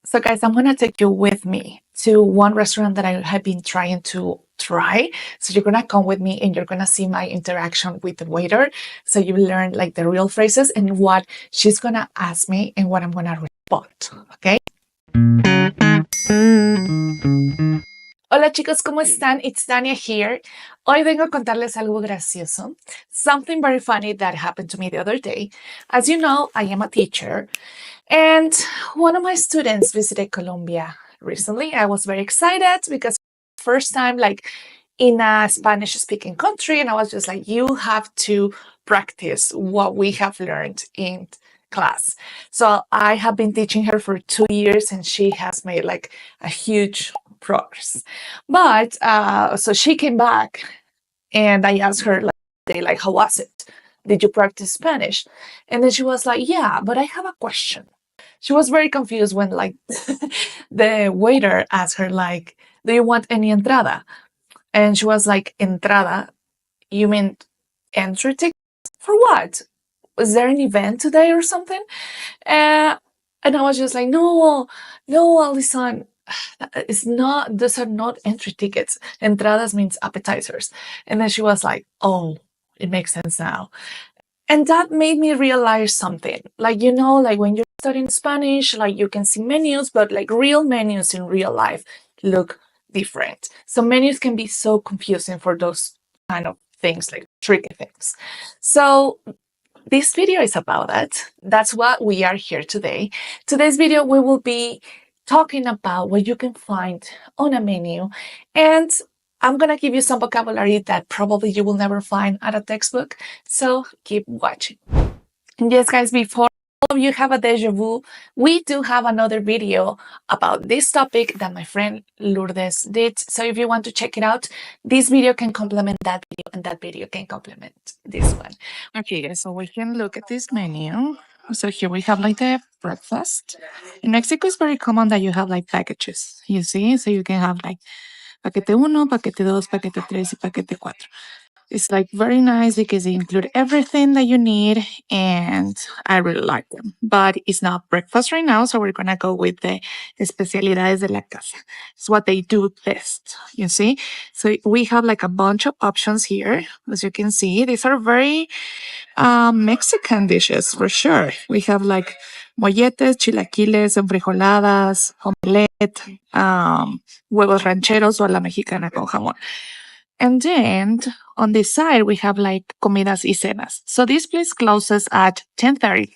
So guys, I'm going to take you with me to one restaurant that I have been trying to try. So you're going to come with me and you're going to see my interaction with the waiter. So you learn like the real phrases and what she's going to ask me and what I'm going to respond. Okay. Hola chicos, ¿cómo están? It's Tania here. Hoy vengo a contarles algo gracioso. Something very funny that happened to me the other day. As you know, I am a teacher. And one of my students visited Colombia recently. I was very excited because first time like in a Spanish speaking country, and I was just like, you have to practice what we have learned in class. So I have been teaching her for 2 years and she has made like a huge progress. But so she came back and I asked her like, how was it? Did you practice Spanish? And then she was like, yeah, but I have a question. She was very confused when like the waiter asked her like, do you want any entrada? And she was like, entrada? You mean entry ticket? For what? Was there an event today or something? And I was just like, no, Alison, it's not, those are not entry tickets. Entradas means appetizers. And then she was like, oh, it makes sense now. And that made me realize something. Like, you know, like when you're studying Spanish, like you can see menus, but like real menus in real life look different. So menus can be so confusing for those kind of things, like tricky things. So this video is about that. That's what we are here today. Today's video, we will be talking about what you can find on a menu, and I'm going to give you some vocabulary that probably you will never find at a textbook. So keep watching. And yes, guys, before all of you have a deja vu, we do have another video about this topic that my friend Lourdes did. So if you want to check it out, this video can complement that video and that video can complement this one. Okay, guys, so we can look at this menu. So here we have like the breakfast. In Mexico, it's very common that you have like packages, you see? So you can have like paquete 1, paquete 2, paquete 3, y paquete 4. It's like very nice because they include everything that you need and I really like them. But it's not breakfast right now, so we're gonna go with the especialidades de la casa. It's what they do best, you see? So we have like a bunch of options here. As you can see, these are very Mexican dishes for sure. We have like molletes, chilaquiles, enfrijoladas, omelette, huevos rancheros o a la mexicana con jamón. And then on this side, we have like comidas y cenas. So this place closes at 10:30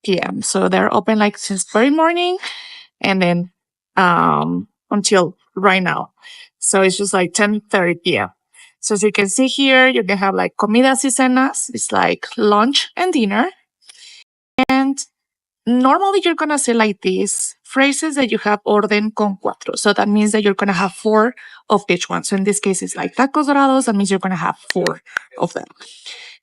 p.m. So they're open like since very morning and then until right now. So it's just like 10:30 p.m. So as you can see here, you can have like comidas y cenas. It's like lunch and dinner. And normally you're going to say like these phrases that you have orden con 4. So that means that you're going to have 4 of each one. So in this case, it's like tacos dorados. That means you're going to have 4 of them.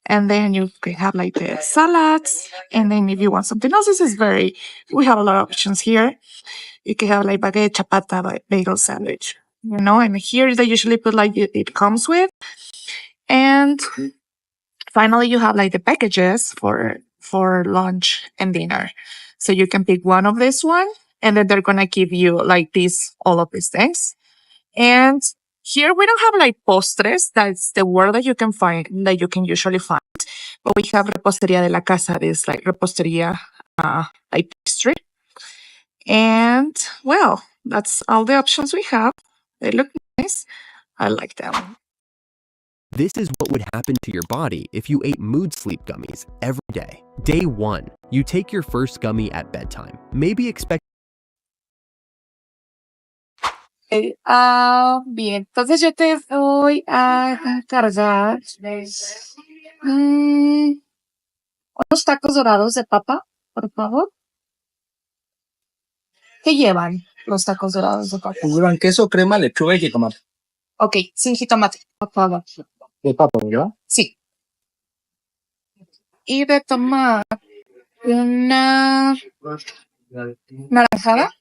And then you can have like the salads. And then if you want something else, we have a lot of options here. You can have like baguette, chapata, bagel sandwich, you know, and here they usually put like it comes with. And finally, you have like the packages for lunch and dinner. So you can pick one of this one and then they're going to give you like all of these things. And here we don't have like postres. That's the word that you can find, that you can usually find. But we have repostería de la casa. This like repostería, like pastry. And well, that's all the options we have. They look nice. I like them. This is what would happen to your body if you ate mood sleep gummies every day. Day 1. You take your first gummy at bedtime. Maybe expect... Bien, entonces yo te voy a cargar unos tacos dorados de papa, por favor. ¿Qué llevan los tacos dorados de papa? Llevan queso, crema, lechuga y jitomate. Ok, sin jitomate, por favor. ¿De papa, verdad? Sí. Y de tomar una naranjada.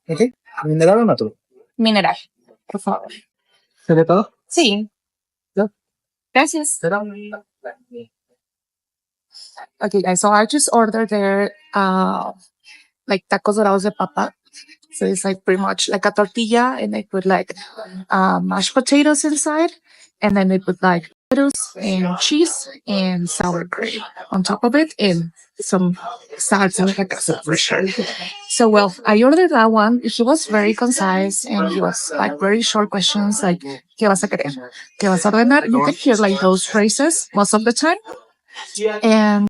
Ok. ¿Mineral o natural? Mineral, por favor. ¿Sería todo? Sí. Ya. Gracias. ¿Será? Okay, guys, so I just ordered their like tacos dorados de papa. So it's like pretty much like a tortilla, and they put like mashed potatoes inside, and then they put like potatoes and cheese and sour cream on top of it, and some salsa like a for sure. So well, I ordered that one. He was very concise, and he was like very short questions like ¿qué vas a querer? ¿Qué vas a ordenar? You can hear like those phrases most of the time. And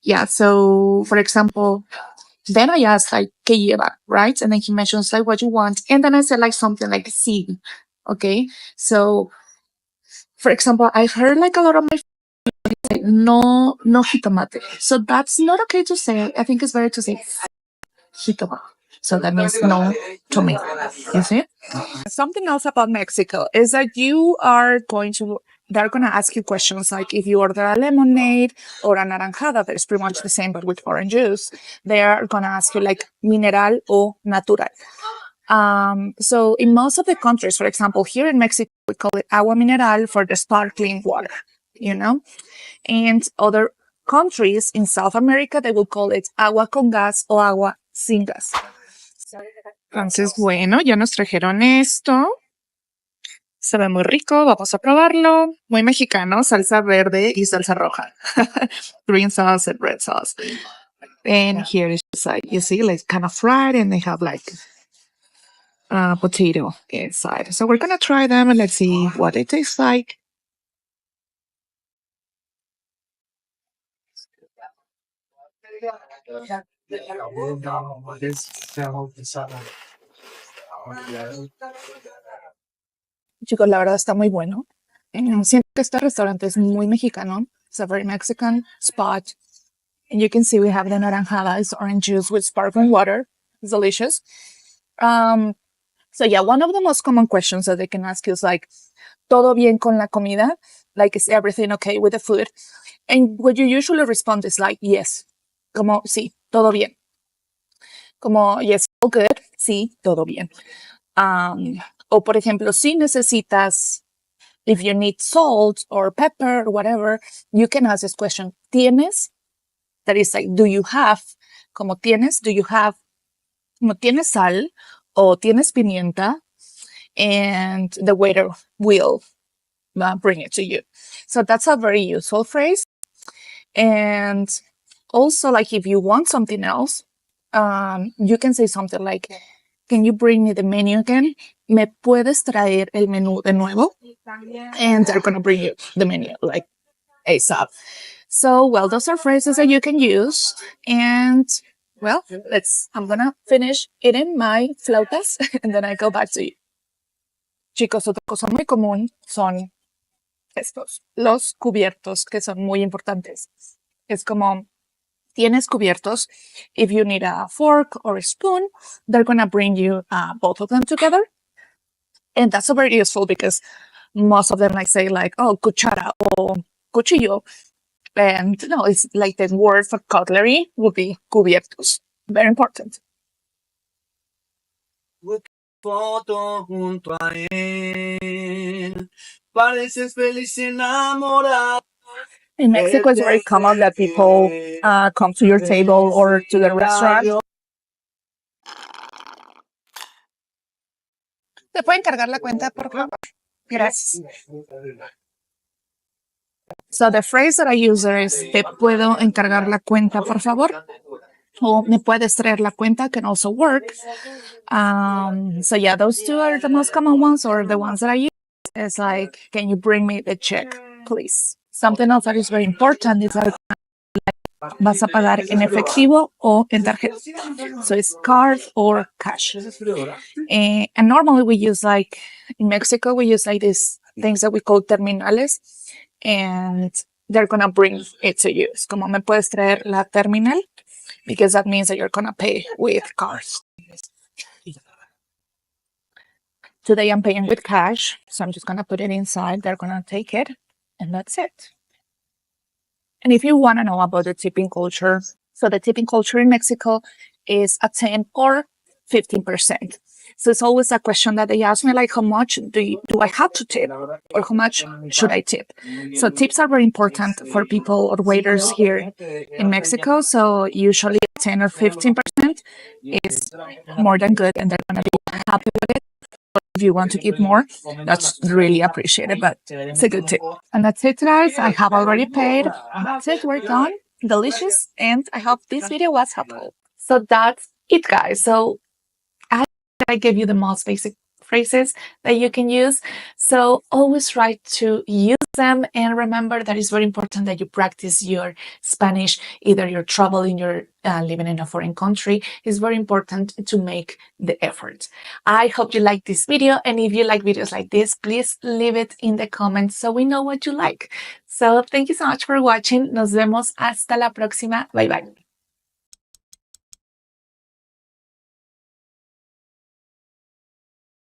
yeah, so for example, then I asked like ¿qué lleva? Right? And then he mentions like what you want. And then I said like something like sí. Okay. So for example, I heard like a lot of my friends say no jitomate. So that's not okay to say. I think it's better to say jitomate. So that means no tomato. You see? Something else about Mexico is that they're going to ask you questions like if you order a lemonade or a naranjada, that is pretty much the same, but with orange juice. They are going to ask you like mineral or natural. So in most of the countries, for example, here in Mexico, we call it agua mineral for the sparkling water, you know, and other countries in South America, they will call it agua con gas o agua sin gas. Entonces, bueno, ya nos trajeron esto. Se ve muy rico, vamos a probarlo. Muy mexicano, salsa verde y salsa roja. Green sauce and red sauce. And here is just like, you see, like kind of fried, and they have like potato inside. So we're gonna try them and let's see what it tastes like. Chicos, la verdad está muy bueno. Siento que este restaurante es muy mexicano. It's a very Mexican spot. And you can see we have the naranjada, it's orange juice with sparkling water. It's delicious. So yeah, one of the most common questions that they can ask you is like, ¿todo bien con la comida? Like, is everything okay with the food? And what you usually respond is like, yes. Como, sí, todo bien. Como, yes, all good. Sí, todo bien. O por ejemplo, si necesitas, if you need salt or pepper or whatever, you can ask this question, ¿tienes? That is like, do you have? Como tienes, do you have? Como tienes sal o tienes pimienta? And the waiter will bring it to you. So that's a very useful phrase. And also, like if you want something else, you can say something like, can you bring me the menu again? ¿Me puedes traer el menú de nuevo? And they're going to bring you the menu like ASAP. So, well, those are phrases that you can use. And, well, I'm going to finish eating my flautas and then I go back to you. Chicos, otra cosa muy común son estos, los cubiertos, que son muy importantes. Es como, tienes cubiertos. If you need a fork or a spoon, they're going to bring you both of them together. And that's very useful because most of them like say like, oh, cuchara or cuchillo. And no, it's like the word for cutlery would be cubiertos. Very important. Foto junto a él, pareces feliz enamorado. In Mexico, it's very common that people come to your table or to the restaurant. ¿Te pueden cargar la cuenta, por favor? Gracias. So the phrase that I use there is, ¿te puedo encargar la cuenta, por favor? O ¿me puedes traer la cuenta? Can also work. So yeah, those two are the most common ones, or the ones that I use. It's like, can you bring me the check, please? Something else that is very important is that vas a pagar en efectivo o en tarjeta. So it's card or cash. And normally we use like, in Mexico, we use like these things that we call terminales. And they're going to bring it to you. Es como, ¿me puedes traer la terminal? Because that means that you're going to pay with cards. Today I'm paying with cash, so I'm just going to put it inside. They're going to take it, and that's it. And if you want to know about the tipping culture, so the tipping culture in Mexico is a 10 or 15%. So it's always a question that they ask me, like, how much do I have to tip, or how much should I tip? So tips are very important for people or waiters here in Mexico. So usually 10 or 15%. content is more than good and they're going to be happy with it. If you want to give more, that's really appreciated, but it's a good tip. And that's it, guys. I have already paid. That's it. We're done. Delicious. And I hope this video was helpful. So that's it, guys. So I gave you the most basic phrases that you can use. So always try to use them, and remember that it's very important that you practice your Spanish. Either you're traveling, you're living in a foreign country. It's very important to make the effort. I hope you like this video, and if you like videos like this, please leave it in the comments so we know what you like. So thank you so much for watching. Nos vemos hasta la próxima. Bye bye.